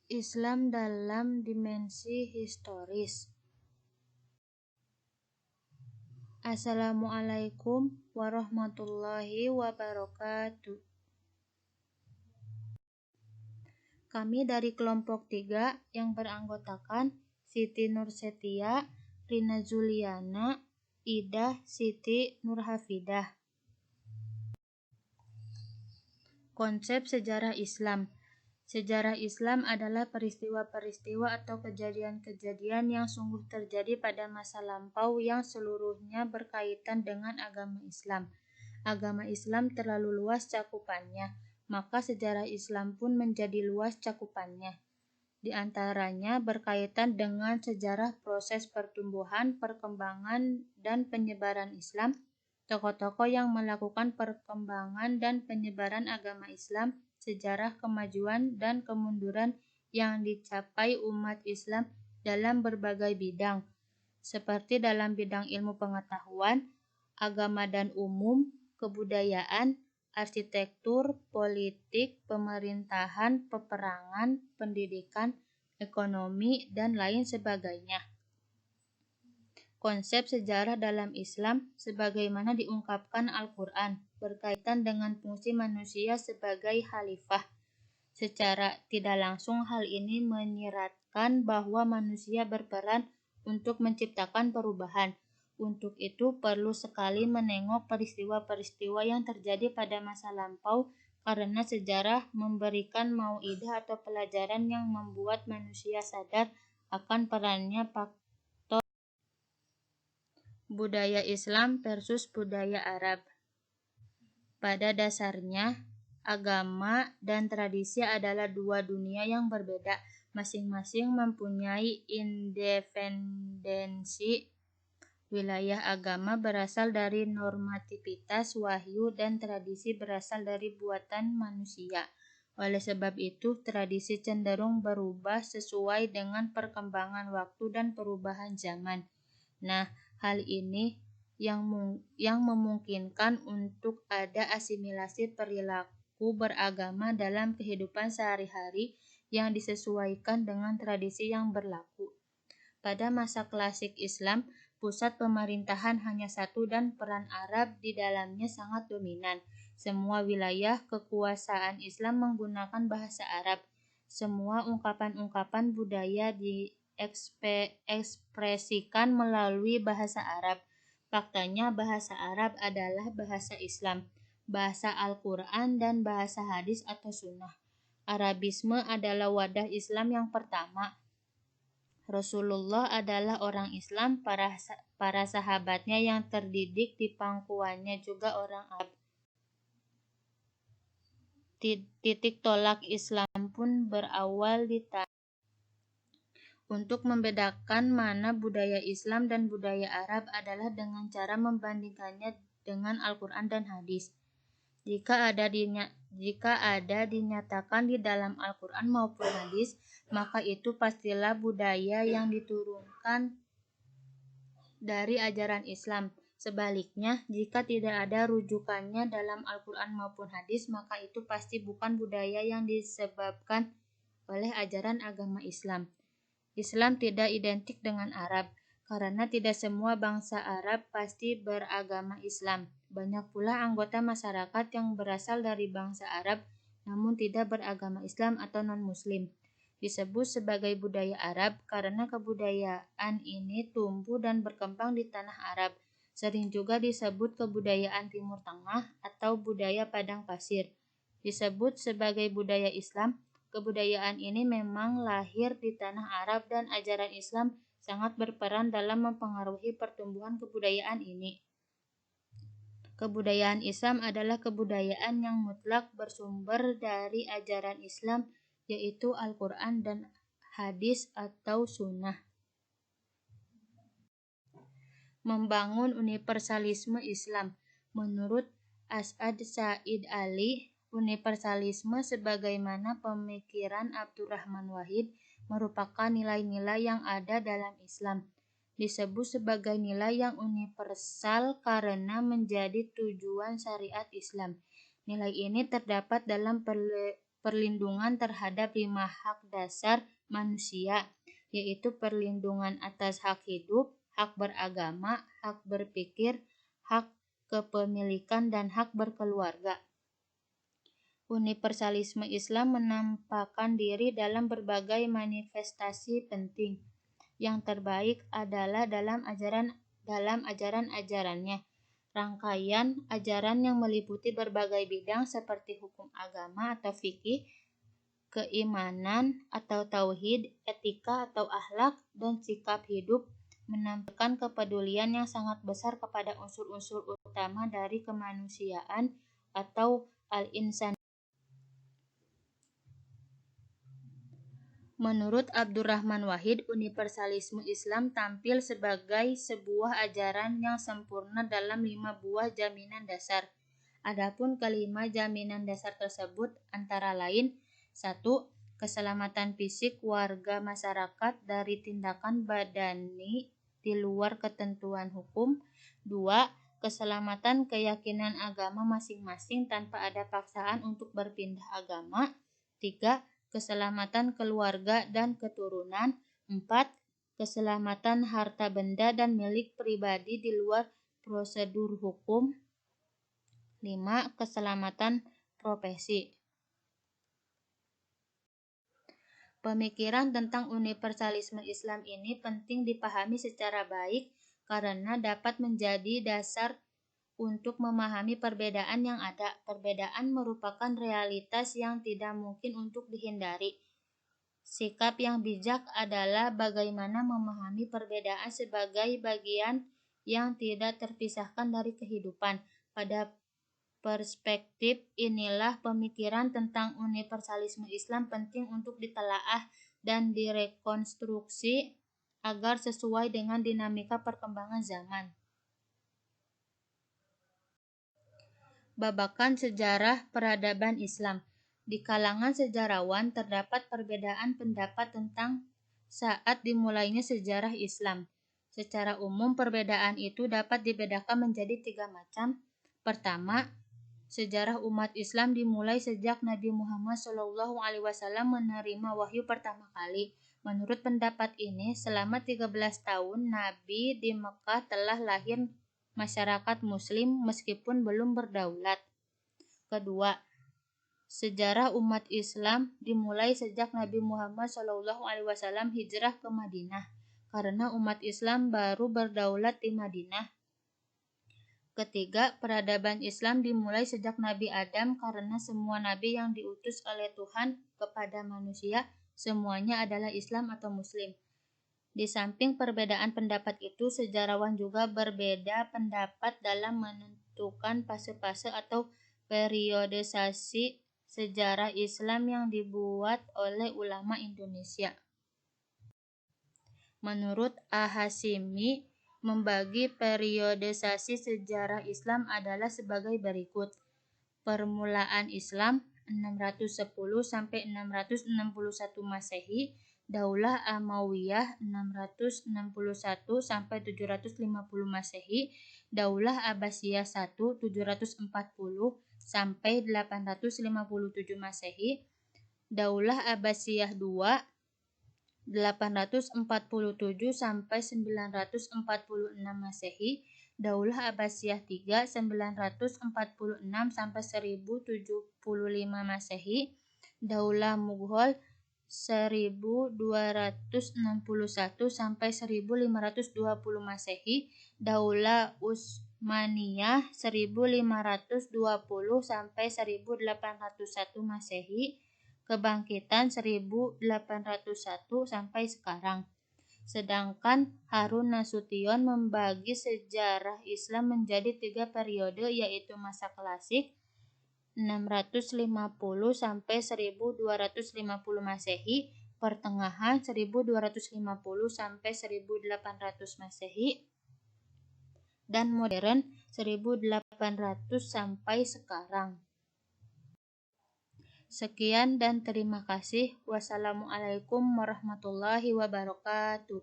Islam dalam dimensi historis. Assalamualaikum warahmatullahi wabarakatuh. Kami dari kelompok 3 yang beranggotakan Siti Nursetia, Rina Juliana, Ida, Siti Nurhafidah. Konsep sejarah Islam. Sejarah Islam adalah peristiwa-peristiwa atau kejadian-kejadian yang sungguh terjadi pada masa lampau yang seluruhnya berkaitan dengan agama Islam. Agama Islam terlalu luas cakupannya, maka sejarah Islam pun menjadi luas cakupannya. Di antaranya berkaitan dengan sejarah proses pertumbuhan, perkembangan, dan penyebaran Islam, tokoh-tokoh yang melakukan perkembangan dan penyebaran agama Islam, sejarah kemajuan dan kemunduran yang dicapai umat Islam dalam berbagai bidang, seperti dalam bidang ilmu pengetahuan, agama dan umum, kebudayaan, arsitektur, politik, pemerintahan, peperangan, pendidikan, ekonomi, dan lain sebagainya. Konsep sejarah dalam Islam sebagaimana diungkapkan Al-Quran berkaitan dengan fungsi manusia sebagai khalifah. Secara tidak langsung hal ini menyiratkan bahwa manusia berperan untuk menciptakan perubahan. Untuk itu perlu sekali menengok peristiwa-peristiwa yang terjadi pada masa lampau karena sejarah memberikan mau'idah atau pelajaran yang membuat manusia sadar akan perannya. Budaya Islam versus budaya Arab. Pada dasarnya, agama dan tradisi adalah dua dunia yang berbeda, masing-masing mempunyai independensi. Wilayah agama berasal dari normativitas wahyu dan tradisi berasal dari buatan manusia. Oleh sebab itu, tradisi cenderung berubah sesuai dengan perkembangan waktu dan perubahan zaman. Nah, hal ini yang memungkinkan untuk ada asimilasi perilaku beragama dalam kehidupan sehari-hari yang disesuaikan dengan tradisi yang berlaku. Pada masa klasik Islam, pusat pemerintahan hanya satu dan peran Arab di dalamnya sangat dominan. Semua wilayah kekuasaan Islam menggunakan bahasa Arab. Semua ungkapan-ungkapan budaya diekspresikan melalui bahasa Arab. Faktanya bahasa Arab adalah bahasa Islam, bahasa Al-Quran dan bahasa hadis atau sunnah. Arabisme adalah wadah Islam yang pertama. Rasulullah adalah orang Islam, para sahabatnya yang terdidik di pangkuannya juga orang Arab. Titik tolak Islam pun berawal di tanah. Untuk membedakan mana budaya Islam dan budaya Arab adalah dengan cara membandingkannya dengan Al-Quran dan hadis. Jika ada dinyatakan di dalam Al-Quran maupun hadis, maka itu pastilah budaya yang diturunkan dari ajaran Islam. Sebaliknya, jika tidak ada rujukannya dalam Al-Quran maupun hadis, maka itu pasti bukan budaya yang disebabkan oleh ajaran agama Islam. Islam tidak identik dengan Arab, karena tidak semua bangsa Arab pasti beragama Islam. Banyak pula anggota masyarakat yang berasal dari bangsa Arab, namun tidak beragama Islam atau non-Muslim. Disebut sebagai budaya Arab karena kebudayaan ini tumbuh dan berkembang di tanah Arab. Sering juga disebut kebudayaan Timur Tengah atau budaya padang pasir. Disebut sebagai budaya Islam, kebudayaan ini memang lahir di tanah Arab dan ajaran Islam sangat berperan dalam mempengaruhi pertumbuhan kebudayaan ini. Kebudayaan Islam adalah kebudayaan yang mutlak bersumber dari ajaran Islam, yaitu Al-Quran dan hadis atau sunnah. Membangun universalisme Islam. Menurut As'ad Said Ali, universalisme sebagaimana pemikiran Abdurrahman Wahid merupakan nilai-nilai yang ada dalam Islam. Disebut sebagai nilai yang universal karena menjadi tujuan syariat Islam. Nilai ini terdapat dalam perlindungan terhadap 5 hak dasar manusia, yaitu perlindungan atas hak hidup, hak beragama, hak berpikir, hak kepemilikan, dan hak berkeluarga. Universalisme Islam menampakkan diri dalam berbagai manifestasi penting. Yang terbaik adalah dalam ajaran-ajarannya. Rangkaian ajaran yang meliputi berbagai bidang seperti hukum agama atau fikih, keimanan atau tauhid, etika atau akhlak, dan sikap hidup menampilkan kepedulian yang sangat besar kepada unsur-unsur utama dari kemanusiaan atau al-insan. Menurut Abdurrahman Wahid, universalisme Islam tampil sebagai sebuah ajaran yang sempurna dalam 5 buah jaminan dasar. Adapun kelima jaminan dasar tersebut antara lain: 1. Keselamatan fisik warga masyarakat dari tindakan badani di luar ketentuan hukum. 2. Keselamatan keyakinan agama masing-masing tanpa ada paksaan untuk berpindah agama. 3. Keselamatan keluarga dan keturunan. 4. Keselamatan harta benda dan milik pribadi di luar prosedur hukum. 5. Keselamatan profesi. Pemikiran tentang universalisme Islam ini penting dipahami secara baik karena dapat menjadi dasar untuk memahami perbedaan yang ada. Perbedaan merupakan realitas yang tidak mungkin untuk dihindari. Sikap yang bijak adalah bagaimana memahami perbedaan sebagai bagian yang tidak terpisahkan dari kehidupan. Pada perspektif inilah pemikiran tentang universalisme Islam penting untuk ditelaah dan direkonstruksi agar sesuai dengan dinamika perkembangan zaman. Babakan sejarah peradaban Islam. Di kalangan sejarawan terdapat perbedaan pendapat tentang saat dimulainya sejarah Islam. Secara umum perbedaan itu dapat dibedakan menjadi 3 macam. Pertama, sejarah umat Islam dimulai sejak Nabi Muhammad SAW menerima wahyu pertama kali. Menurut pendapat ini, selama 13 tahun Nabi di Mekah telah lahir masyarakat Muslim meskipun belum berdaulat. Kedua, sejarah umat Islam dimulai sejak Nabi Muhammad SAW hijrah ke Madinah, karena umat Islam baru berdaulat di Madinah. Ketiga, peradaban Islam dimulai sejak Nabi Adam karena semua nabi yang diutus oleh Tuhan kepada manusia semuanya adalah Islam atau Muslim. Di samping perbedaan pendapat itu, sejarawan juga berbeda pendapat dalam menentukan fase-fase atau periodisasi sejarah Islam yang dibuat oleh ulama Indonesia. Menurut A-Hashimi, membagi periodisasi sejarah Islam adalah sebagai berikut. Permulaan Islam 610 sampai 661 Masehi, Daulah Amawiyah 661 sampai 750 Masehi, Daulah Abbasiyah 1 740 sampai 857 Masehi, Daulah Abbasiyah 2 847 sampai 946 Masehi, Daulah Abbasiyah 3 946 sampai 1075 Masehi, Daulah Mughal 1261 sampai 1520 Masehi, Daulah Utsmaniyah 1520 sampai 1801 Masehi, Kebangkitan 1801 sampai sekarang. Sedangkan Harun Nasution membagi sejarah Islam menjadi 3 periode, yaitu masa klasik 650 sampai 1250 Masehi, pertengahan 1250 sampai 1800 Masehi, dan modern 1800 sampai sekarang. Sekian dan terima kasih. Wassalamualaikum warahmatullahi wabarakatuh.